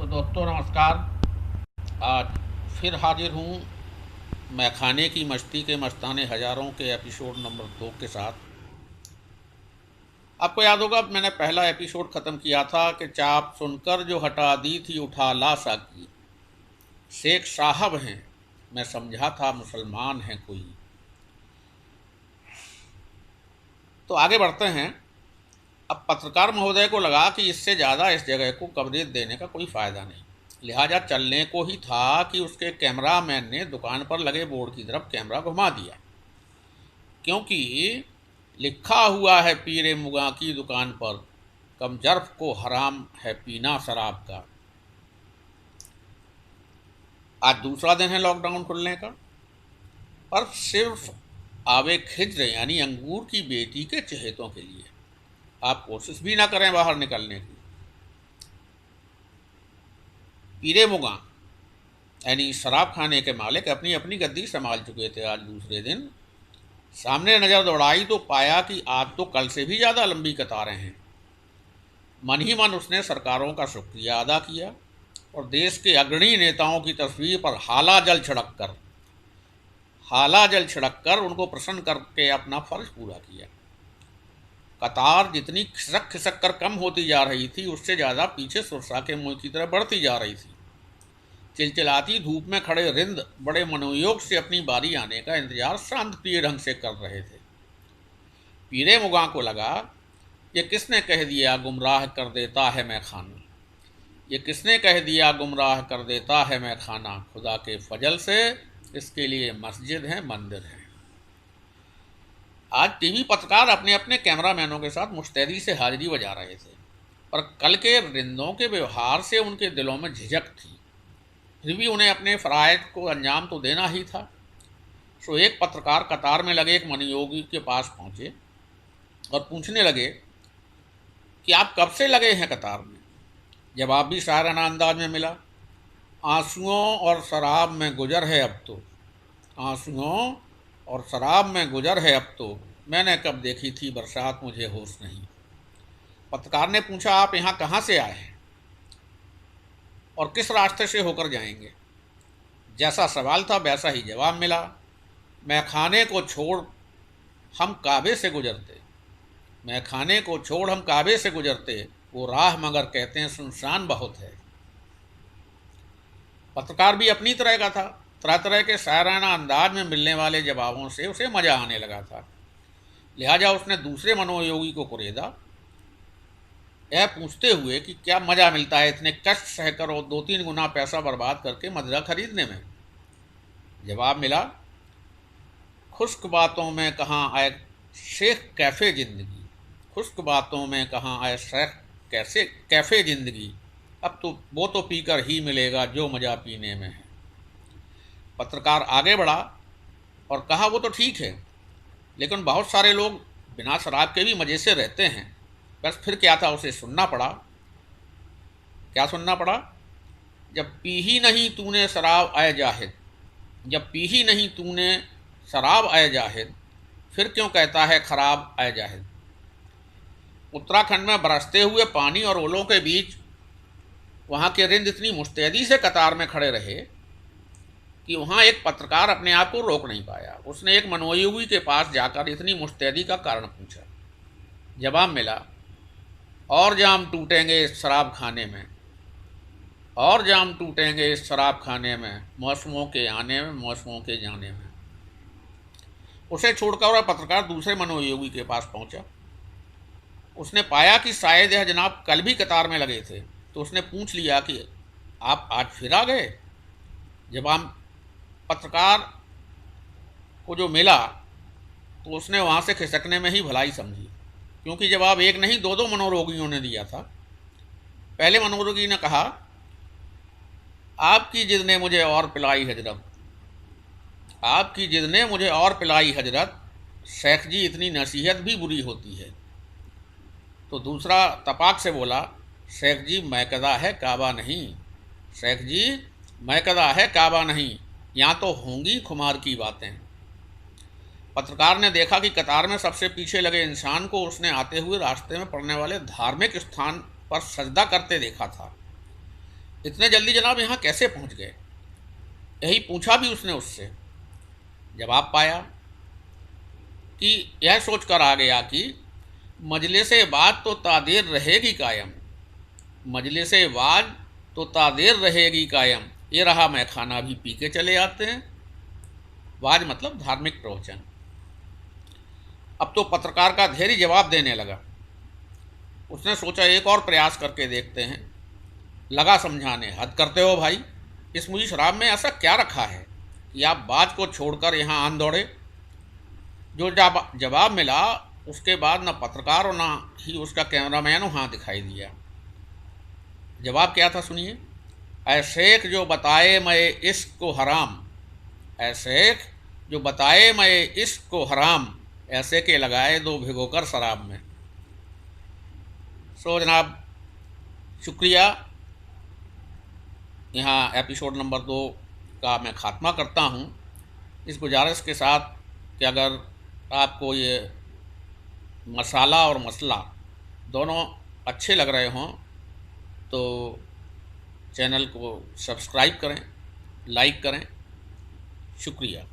तो दोस्तों नमस्कार। आज फिर हाजिर हूँ मैं खाने की मस्ती के मस्ताने हज़ारों के एपिसोड नंबर 2 के साथ। आपको याद होगा मैंने पहला एपिसोड ख़त्म किया था कि चाप सुनकर जो हटा दी थी उठा ला साकी। शेख साहब हैं, मैं समझा था मुसलमान हैं कोई। तो आगे बढ़ते हैं। अब पत्रकार महोदय को लगा कि इससे ज़्यादा इस जगह को कवरेज देने का कोई फ़ायदा नहीं, लिहाजा चलने को ही था कि उसके कैमरामैन ने दुकान पर लगे बोर्ड की तरफ कैमरा घुमा दिया, क्योंकि लिखा हुआ है पीरे मुगा की दुकान पर, कम जर्फ को हराम है पीना शराब का। आज दूसरा दिन है लॉकडाउन खुलने का, पर सिर्फ आवे खिज्र यानी अंगूर की बेटी के चहेतों के लिए। आप कोशिश भी ना करें बाहर निकलने की। पीरे मुगा यानी शराब खाने के मालिक अपनी अपनी गद्दी संभाल चुके थे। आज दूसरे दिन सामने नज़र दौड़ाई तो पाया कि आज तो कल से भी ज़्यादा लंबी कतारें हैं। मन ही मन उसने सरकारों का शुक्रिया अदा किया और देश के अग्रणी नेताओं की तस्वीर पर हाला जल छिड़क कर उनको प्रसन्न करके अपना फर्ज पूरा किया। कतार जितनी खिसक खिसक कर कम होती जा रही थी, उससे ज़्यादा पीछे सुरसा के मुंह की तरह बढ़ती जा रही थी। चिलचिलाती धूप में खड़े रिंद बड़े मनोयोग से अपनी बारी आने का इंतजार शांत प्रिय ढंग से कर रहे थे। पीरे मुगा को लगा, ये किसने कह दिया गुमराह कर देता है मैं खाना, ये किसने कह दिया गुमराह कर देता है मैं खाना, खुदा के फजल से इसके लिए मस्जिद है मंदिर है। आज टीवी पत्रकार अपने अपने कैमरामैनों के साथ मुस्तैदी से हाजिरी बजा रहे थे, पर कल के रिंदों के व्यवहार से उनके दिलों में झिझक थी। फिर भी उन्हें अपने फ़राइज़ को अंजाम तो देना ही था। सो एक पत्रकार कतार में लगे एक मनोयोगी के पास पहुंचे और पूछने लगे कि आप कब से लगे हैं कतार में। जवाब भी शायराना अंदाज में मिला, आंसुओं और शराब में गुजर है अब तो, आंसुओं और शराब में गुजर है अब तो, मैंने कब देखी थी बरसात मुझे होश नहीं। पत्रकार ने पूछा, आप यहाँ कहाँ से आए हैं और किस रास्ते से होकर जाएंगे। जैसा सवाल था वैसा ही जवाब मिला, मैं खाने को छोड़ हम काबे से गुजरते, मैं खाने को छोड़ हम काबे से गुजरते, वो राह मगर कहते हैं सुनसान बहुत है। पत्रकार भी अपनी तरह का था। तरह तरह के शायराना अंदाज में मिलने वाले जवाबों से उसे मज़ा आने लगा था। लिहाजा उसने दूसरे मनोयोगी को कुरेदा, यह पूछते हुए कि क्या मज़ा मिलता है इतने कष्ट सहकर और 2-3 गुना पैसा बर्बाद करके मदिरा खरीदने में। जवाब मिला, खुश्क बातों में कहाँ आए शेख कैफ़े ज़िंदगी, खुश्क बातों में कहाँ आए शेख कैसे कैफ़े ज़िंदगी, अब तो वो तो पीकर ही मिलेगा जो मज़ा पीने में है। पत्रकार आगे बढ़ा और कहा, वो तो ठीक है, लेकिन बहुत सारे लोग बिना शराब के भी मज़े से रहते हैं। बस फिर क्या था, उसे सुनना पड़ा। क्या सुनना पड़ा, जब पी ही नहीं तूने शराब आए जाहिद, जब पी ही नहीं तूने शराब आए जाहिद, फिर क्यों कहता है खराब आए जाहिद। उत्तराखंड में बरसते हुए पानी और ओलों के बीच वहाँ के रिंद इतनी मुस्तैदी से कतार में खड़े रहे कि वहाँ एक पत्रकार अपने आप को रोक नहीं पाया। उसने एक मनोयोगी के पास जाकर इतनी मुस्तैदी का कारण पूछा। जवाब मिला, और जाम टूटेंगे इस शराब खाने में, और जाम टूटेंगे इस शराब खाने में, मौसमों के आने में मौसमों के जाने में। उसे छोड़कर वह पत्रकार दूसरे मनोयोगी के पास पहुंचा। उसने पाया कि शायद यह जनाब कल भी कतार में लगे थे, तो उसने पूछ लिया कि आप आज फिर आ गए। जवाब पत्रकार को जो मिला तो उसने वहाँ से खिसकने में ही भलाई समझी, क्योंकि जवाब एक नहीं 2-2 मनोरोगियों ने दिया था। पहले मनोरोगी ने कहा, आपकी जिद ने मुझे और पिलाई हजरत, आपकी जिद ने मुझे और पिलाई हजरत, शेख जी इतनी नसीहत भी बुरी होती है। तो दूसरा तपाक से बोला, शेख जी मैकदा है काबा नहीं, शेख जी मैकदा है काबा नहीं, यहाँ तो होंगी खुमार की बातें। पत्रकार ने देखा कि कतार में सबसे पीछे लगे इंसान को उसने आते हुए रास्ते में पड़ने वाले धार्मिक स्थान पर सजदा करते देखा था। इतने जल्दी जनाब यहाँ कैसे पहुँच गए? यही पूछा भी उसने उससे। जवाब पाया कि यह सोचकर आ गया कि मजलिसे बात तो तादेर रहेगी कायम, मजलिसे बात तो तादेर रहेगी कायम, ये रहा मैं खाना भी पी के चले आते हैं। वाज मतलब धार्मिक प्रवचन। अब तो पत्रकार का धैर्य जवाब देने लगा। उसने सोचा एक और प्रयास करके देखते हैं। लगा समझाने, हद करते हो भाई, इस मुझी शराब में ऐसा क्या रखा है कि आप बात को छोड़कर यहाँ आन दौड़े? जो जवाब मिला उसके बाद न पत्रकार और न ही उसका कैमरामैन वहाँ दिखाई दिया। जवाब क्या था सुनिए। ऐ शेख जो बताए मैं इश्क को हराम, ऐ शेख जो बताए मैं इश्क को हराम, ऐसे के लगाए दो भिगोकर शराब में। सो जनाब शुक्रिया। यहाँ एपिसोड नंबर 2 का मैं ख़ात्मा करता हूँ, इस गुजारिश के साथ कि अगर आपको ये मसाला और मसला दोनों अच्छे लग रहे हों तो चैनल को सब्सक्राइब करें, लाइक करें। शुक्रिया।